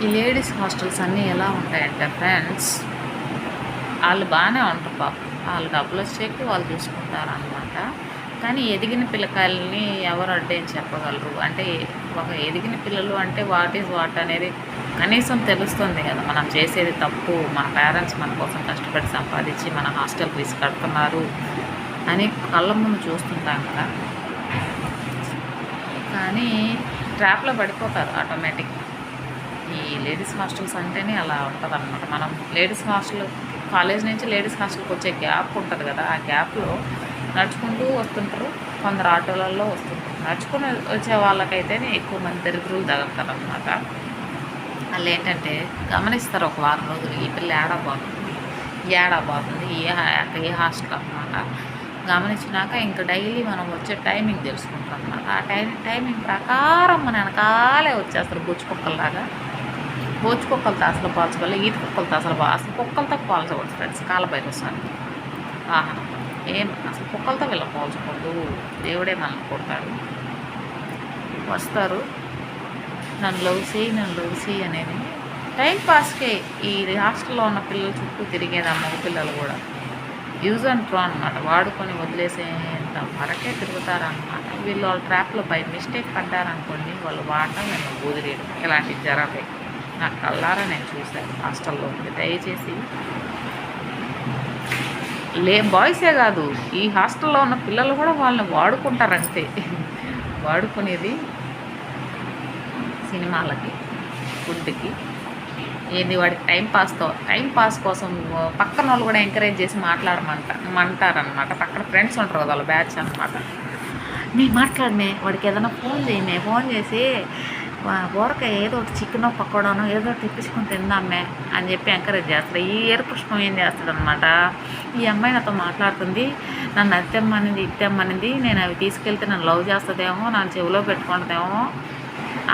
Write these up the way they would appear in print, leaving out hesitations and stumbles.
ఈ ladies hostels అన్నీ ఎలా ఉంటాయంటే ఫ్రెండ్స్, వాళ్ళు బాగానే ఉంటారు పాపం. వాళ్ళు డబ్బులు వచ్చేకి వాళ్ళు చూసుకుంటారనమాట. కానీ ఎదిగిన పిల్లకాయలని ఎవరు అడ్డేం చెప్పగలరు? అంటే ఒక ఎదిగిన పిల్లలు అంటే వాట్ ఈజ్ వాట్ అనేది కనీసం తెలుస్తుంది కదా. మనం చేసేది తప్పు, మన పేరెంట్స్ మన కోసం కష్టపడి సంపాదించి మన హాస్టల్ ఫీజు కడుతున్నారు అని కళ్ళ ముందు చూస్తుంటాం కదా. కానీ ట్రాప్లో పడిపోతారు ఆటోమేటిక్. ఈ లేడీస్ హాస్టల్స్ అంటేనే అలా ఉంటుంది అనమాట. మనం లేడీస్ హాస్టల్ కాలేజ్ నుంచి లేడీస్ హాస్టల్కి వచ్చే గ్యాప్ ఉంటుంది కదా, ఆ గ్యాప్లో నడుచుకుంటూ వస్తుంటారు. కొందరు ఆటోలలో వస్తుంటారు. నడుచుకుని వచ్చే వాళ్ళకైతేనే ఎక్కువ మంది దరిద్రులు తగులుతారు అనమాట. వాళ్ళు ఏంటంటే గమనిస్తారు ఒక వారం రోజులు ఈ పిల్ల ఏడాపోతుంది ఏ హాస్టల్ అనమాట. గమనించినాక ఇంకా డైలీ మనం వచ్చే టైమింగ్ తెలుసుకుంటాం అనమాట. ఆ టైమింగ్ ప్రకారం మన వెనకాలే వచ్చేస్తారు బొచ్చుకుక్కల్లాగా. బొచ్చుకుక్కలతో అసలు పోల్చగల, ఈత కుక్కలతో అసలు కుక్కలతో పోల్చకూడదు ఫ్రెండ్స్. కాలభైరవస్వామి వాహనం అసలు కుక్కలతో వీళ్ళ పోల్చకూడదు. దేవుడే మనల్ని కొడతాడు. వస్తారు, నన్ను లవ్ చేయి అనేది టైం పాస్కే. ఈ హాస్టల్లో ఉన్న పిల్లలు చుట్టూ తిరిగేది, ఆ మగ పిల్లలు కూడా యూజ్ అండ్ త్రో అనమాట. వాడుకొని వదిలేసేంత వరకే తిరుగుతారనమాట. వీళ్ళు వాళ్ళ ట్రాప్లో బై మిస్టేక్ పడ్డారనుకోండి, వాళ్ళు వాడటం నేను వదిలేయడం ఇలాంటివి జరగాయి. నాకు కళ్ళారా నేను చూశాను హాస్టల్లో ఉంది. దయచేసి బాయ్సే కాదు, ఈ హాస్టల్లో ఉన్న పిల్లలు కూడా వాళ్ళని వాడుకుంటారంతే. వాడుకునేది సినిమాలకి, ఫుడ్కి, ఏంది వాడికి టైం పాస్ కోసం పక్కన వాళ్ళు కూడా ఎంకరేజ్ చేసి మాట్లాడమంటారనమాట. పక్కన ఫ్రెండ్స్ ఉంటారు కదా, వాళ్ళ బ్యాచ్ అనమాట. నేను మాట్లాడమే, వాడికి ఏదైనా ఫోన్ చేసి ఊరకాయ ఏదో ఒకటి చికెనో పకోడానో ఏదో ఒకటి తెప్పించుకొని తిందామే అని చెప్పి ఎంకరేజ్ చేస్తాడు. ఈ పుష్పం ఏం చేస్తాడనమాట, ఈ అమ్మాయి నాతో మాట్లాడుతుంది, నన్ను ఇత్తమ్మనింది, నేను అవి తీసుకెళ్తే నన్ను లవ్ చేస్తుందేమో, నన్ను చెవిలో పెట్టుకుంటుందేమో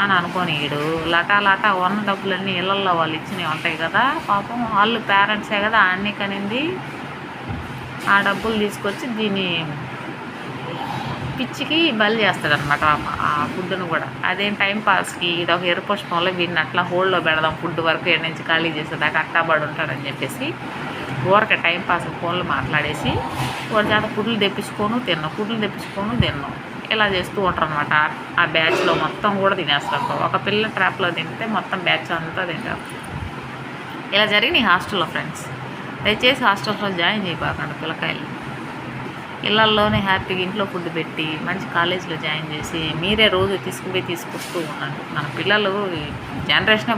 అని అనుకోనీడు. లటా ఉన్న డబ్బులన్నీ ఇళ్ళల్లో వాళ్ళు ఇచ్చినవి ఉంటాయి కదా, పాపం వాళ్ళు పేరెంట్సే కదా అన్నీ కనింది. ఆ డబ్బులు తీసుకొచ్చి దీన్ని పిచ్చికి బలి చేస్తాడనమాట ఆ ఫుడ్ను కూడా. అదేం టైం పాస్కి ఇది ఒక ఎరుపుష్పంలో వీడిని అట్లా హోల్డ్లో పెడదాం, ఫుడ్ వరకు ఎక్కడి నుంచి ఖాళీ చేసేదాకా అట్టాబడి ఉంటాడని చెప్పేసి ఊరక టైం పాస్ ఫోన్లు మాట్లాడేసి వాడి చేత ఫుడ్లు తెప్పించుకోను తిన్ను ఇలా చేస్తూ ఉంటారు అనమాట. ఆ బ్యాచ్లో మొత్తం కూడా తినేస్తారు. ఒక పిల్ల ట్రాప్లో తింటే మొత్తం బ్యాచ్ అంతా తింటారు. ఇలా జరిగిన ఈ హాస్టల్లో ఫ్రెండ్స్, దయచేసి హాస్టల్స్లో జాయిన్ చేయబాకండి పిల్లకాయలు. ఇళ్ళల్లోనే హ్యాపీగా ఇంట్లో ఫుడ్ పెట్టి మంచి కాలేజీలో జాయిన్ చేసి మీరే రోజు తీసుకొస్తూ ఉండండి. మన పిల్లలు జనరేషనే